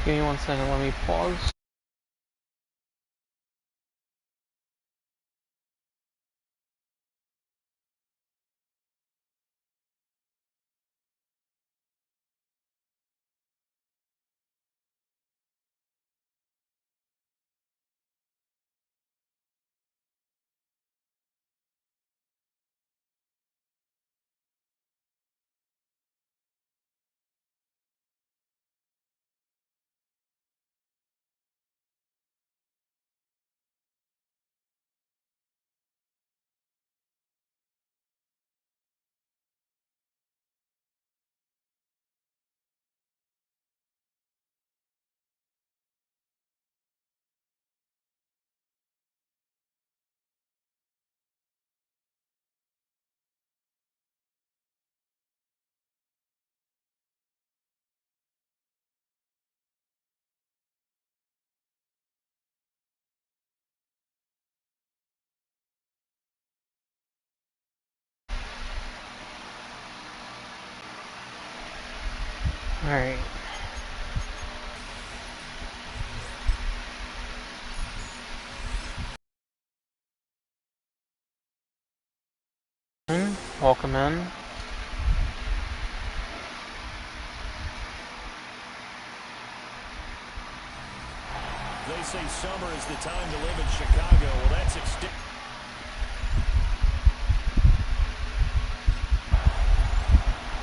Give me 1 second, let me pause. Alright. Welcome in. They say summer is the time to live in Chicago. Well, that's extinct.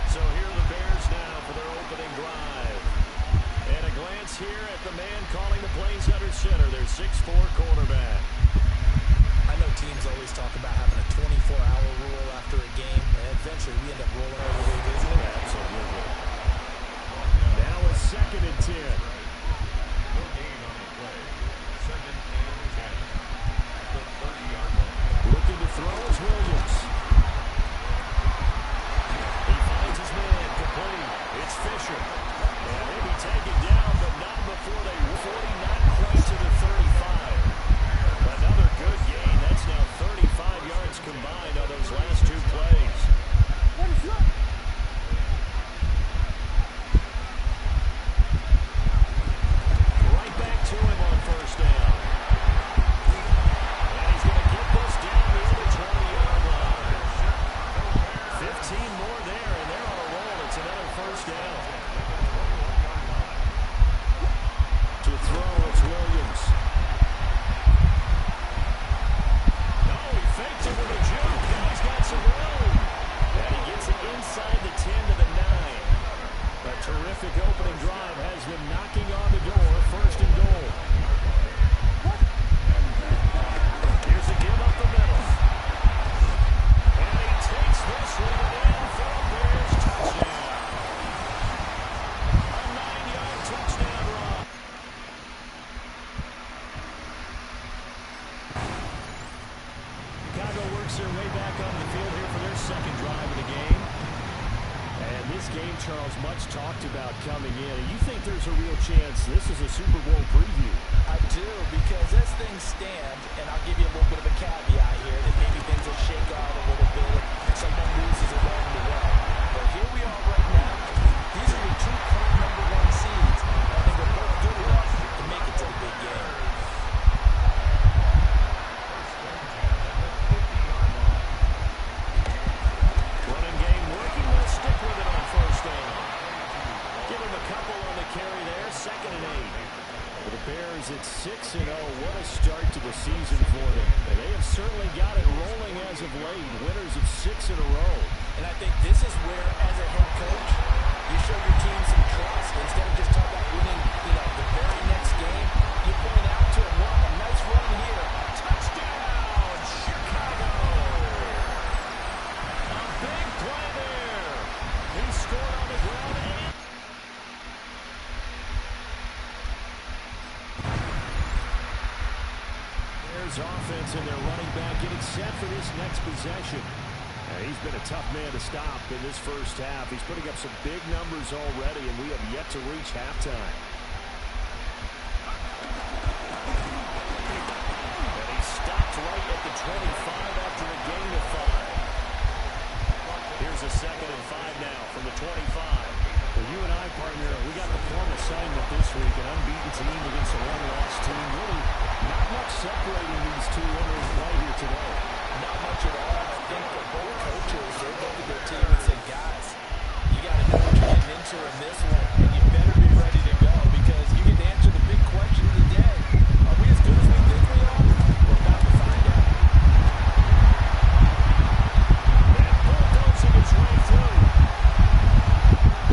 So here are the Bears now for their opening drive. And a glance here at the man calling the plays under center, their 6'4" quarterback. I know teams always talk about having a 24-hour rule after a game, and eventually we end up rolling over the week, isn't it? Absolutely. Now a 2nd and 10. No gain on the play. 2nd and 10. The 30-yard line. Looking to throw is Williams. He finds his man complete. It's Fisher. And maybe taken down, but not before they 40, not quite to the 35. Another good gain. That's now 35 yards combined on those last 2 plays. Right back to him on 1st down. And he's going to get this down near the 20-yard line. 15 more there, and they're on a roll. It's another 1st down. To throw, it's Williams. Faked it with a juke, and he's got some room. And he gets it inside the 10 to the 9. A terrific opening drive has them knocking on the door, 1st and goal. Here's a give up the middle. And he takes this one in for a Bears touchdown. A 9-yard touchdown run. Chicago works their way back on the field here for their 2nd drive of the game. And this game, Charles, much talked about coming in. You think there's a real chance this is a Super Bowl preview? I do, because as things stand, and I'll give you a little bit of a caveat here, that maybe things will shake out a little bit if someone loses along the way. But here we are right now. These are your 2 current #1 seeds. I think they're both good enough to make it to the big game. Running game working. They'll stick with it on 1st down. Give him a couple on the carry there. 2nd and 8. For the Bears, it's 6-0. What a start to the season for them. And they have certainly got it rolling as of late. Winners of 6 in a row. And I think this is where, as a head coach, you show your team some trust. Instead of just talking about winning, the very next game, you point out to them, wow, nice run here. Touchdown, Chicago! A big play there. He scored on the ground. Bears offense and their running back getting set for this next possession. He's been a tough man to stop in this 1st half. He's putting up some big numbers already, and we have yet to reach halftime. And he stopped right at the 25 after a gain of 5. Here's a 2nd and 5 now from the 25. For you and I, partner, we got the form assignment this week, an unbeaten team against a one-loss team. Really not much separating these two winners right here today. Not much at all. I think for both coaches, they look at their team and say, guys, you got to know what you're getting into in this one, and you better be ready to go because you get to answer the big question of the day. Are we as good as we think we are? We're about to find out. And bulldozing its way through.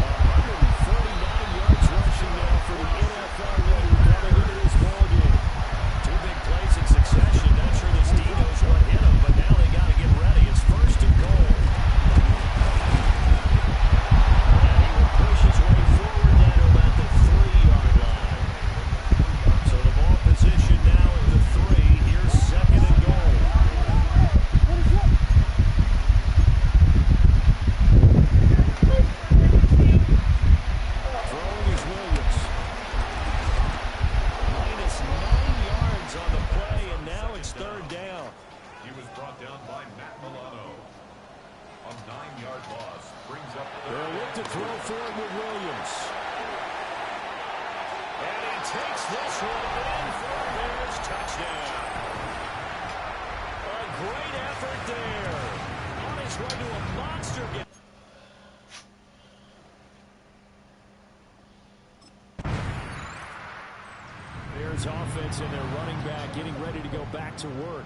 149 yards rushing now for the NFL rookie coming into this ballgame. Two big plays in succession. Not sure this D knows what hit him, but now they got to get ready. It's first and goal. And he will push his way forward down to about the 3-yard line. So the ball position now at the 3. Here's second and goal. Throwing is Williams. Minus 9 yards on the play, and now it's third down. He was brought down by Matt Milano. A 9-yard loss brings up They'll look to throw forward with Williams. And he takes this one in for a Bears touchdown. A great effort there. On his way to a monster game. Bears offense and their running back getting ready to go back to work.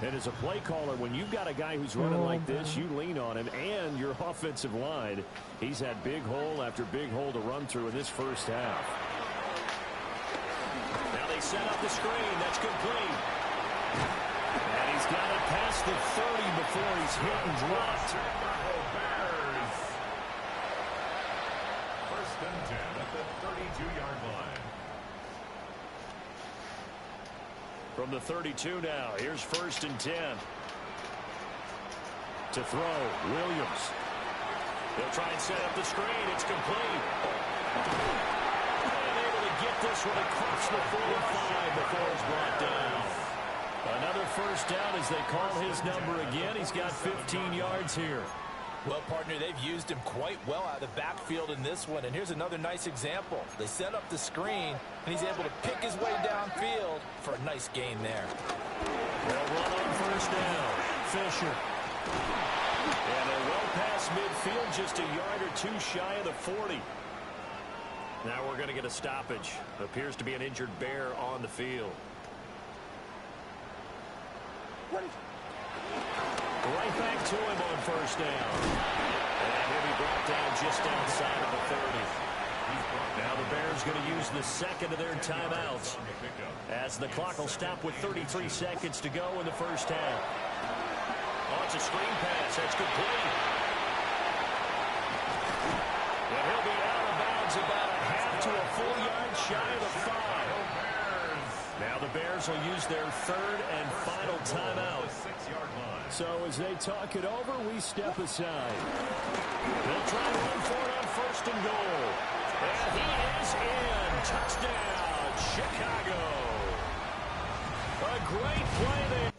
And as a play caller, when you've got a guy who's running like this, you lean on him and your offensive line. He's had big hole after big hole to run through in this first half. Now they set up the screen. That's complete. And he's got it past the 30 before he's hit and dropped. Bears. First and 10 at the 32-yard line. From the 32 now, here's first and 10. To throw, Williams. They'll try and set up the screen. It's complete. And able to get this one across the 45 before it's brought down. Another first down as they call his number again. He's got 15 yards here. Well, partner, they've used him quite well out of the backfield in this one. And here's another nice example. They set up the screen, and he's able to pick his way downfield for a nice gain there. They'll run on first down. Fisher. And they're well past midfield, just a yard or two shy of the 40. Now we're going to get a stoppage. Appears to be an injured Bear on the field. Right back to him on first down. And he'll be brought down just outside of the 30. Now the Bears going to use the second of their timeouts as the clock will stop with 33 seconds to go in the first half. Oh, it's a screen pass. That's complete. And he'll be out of bounds about a half to a full yard shy of the 5. Now the Bears will use their third and final timeout. So as they talk it over, we step aside. They'll try to run for it on first and goal. And he is in. Touchdown, Chicago. A great play there.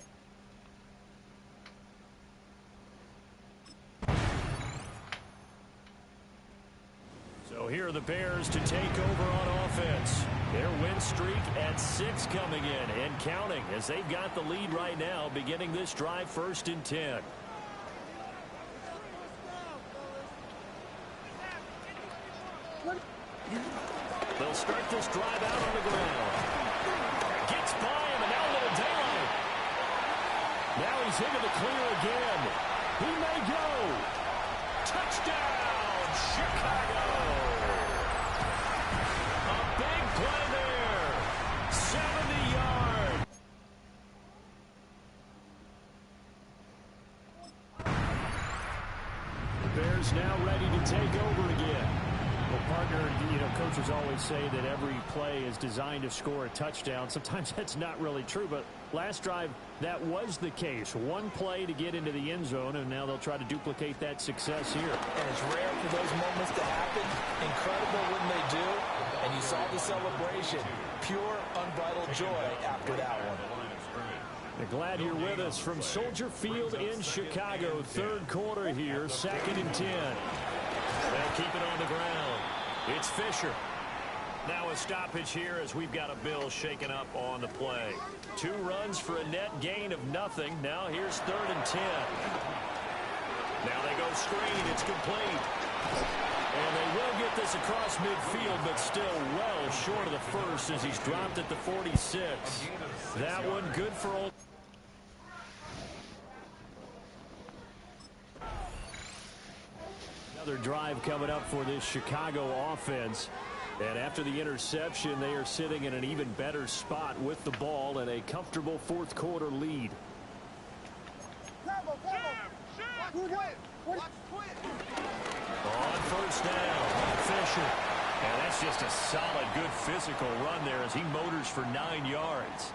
So here are the Bears to take over on offense. Their win streak at 6 coming in and counting as they've got the lead right now, beginning this drive first and 10. They'll start this drive out on the ground. Gets by him, and now a little daylight. Now he's into the clear again. He may go. Touchdown, Chicago. A big play there. 70 yards. The Bears now ready to take over again. Well, partner, coaches always say that every play is designed to score a touchdown. Sometimes that's not really true, but last drive, that was the case. One play to get into the end zone, and now they'll try to duplicate that success here. And it's rare for those moments to happen. Incredible when they do. And you saw the celebration. Pure, unbridled joy after that one. Glad you're with us from Soldier Field in Chicago. Third quarter here, second and 10. They'll keep it on the ground. It's Fisher. Now a stoppage here as we've got a Bill shaken up on the play. 2 runs for a net gain of nothing. Now here's 3rd and 10. Now they go screen. It's complete. And they will get this across midfield, but still well short of the first as he's dropped at the 46. That one good for old. Another drive coming up for this Chicago offense. And after the interception, they are sitting in an even better spot with the ball and a comfortable 4th quarter lead. On first down, Fisher. And that's just a solid, good physical run there as he motors for 9 yards.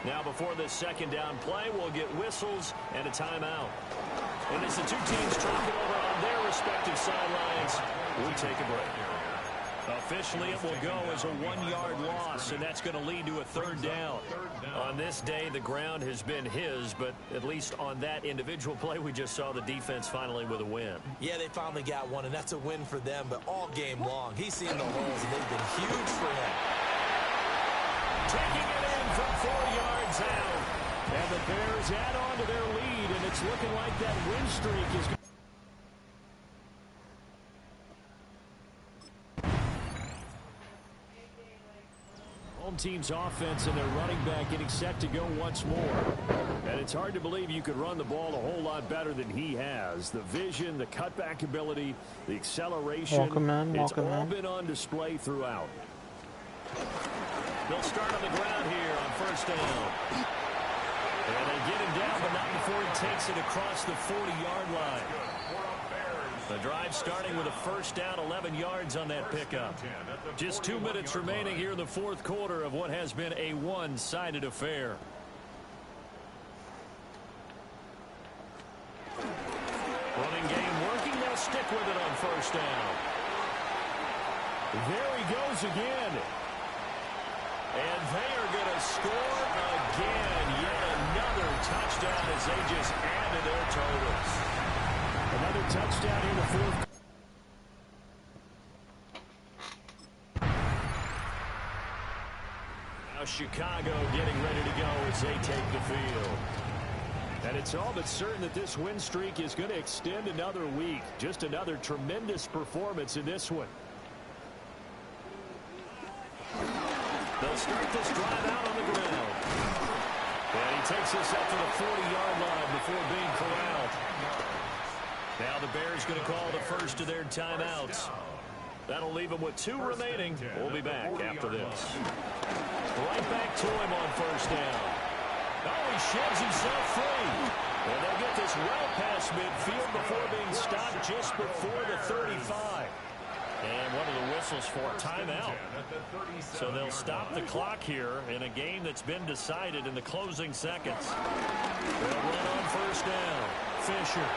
Now before this 2nd down play, we'll get whistles and a timeout. And as the 2 teams talk it over on their respective sidelines, we'll take a break. Officially, it will go as a 1-yard loss, and that's going to lead to a 3rd down. On this day, the ground has been his, but at least on that individual play, we just saw the defense finally with a win. Yeah, they finally got one, and that's a win for them, but all game long, he's seen the holes, and they've been huge for him. Taking it in from 4 yards out. And the Bears add on to their lead, and it's looking like that win streak is... Home team's offense and their running back getting set to go once more. And it's hard to believe you could run the ball a whole lot better than he has. The vision, the cutback ability, the acceleration. It's all been on display throughout. They'll start on the ground here on first down. And they get him down, but not before he takes it across the 40-yard line. The drive starting with a first down, 11 yards on that pickup. Just 2 minutes remaining here in the 4th quarter of what has been a one-sided affair. Running game working. They'll stick with it on first down. There he goes again. And they are going to score again. Yet another touchdown as they just added their totals. Another touchdown in the 4th. Now Chicago getting ready to go as they take the field. And it's all but certain that this win streak is going to extend another week. Just another tremendous performance in this one. They'll start this drive out on the ground. And he takes this up to the 40-yard line before being corralled. Now the Bears going to call the first of their timeouts. That'll leave them with 2 remaining. We'll be back after this. Right back to him on first down. Oh, he sheds himself free. And they'll get this well past midfield before being stopped just before the 35. And one of the whistles for a timeout. So they'll stop the clock here in a game that's been decided in the closing seconds. They'll run on first down. Fisher.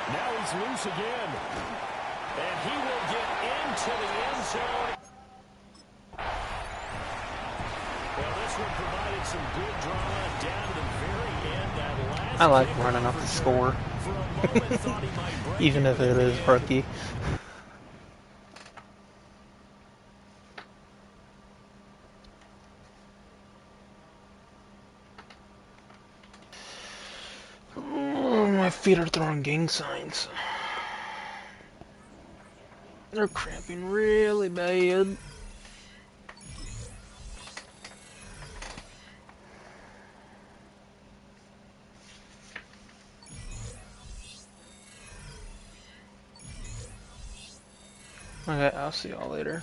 Now he's loose again. And he will get into the end zone. Well, this one provided some good drama down to the very end. That last I like running up the score. Even if it is rookie. Oh, my feet are throwing gang signs. They're cramping really bad. Okay, I'll see y'all later.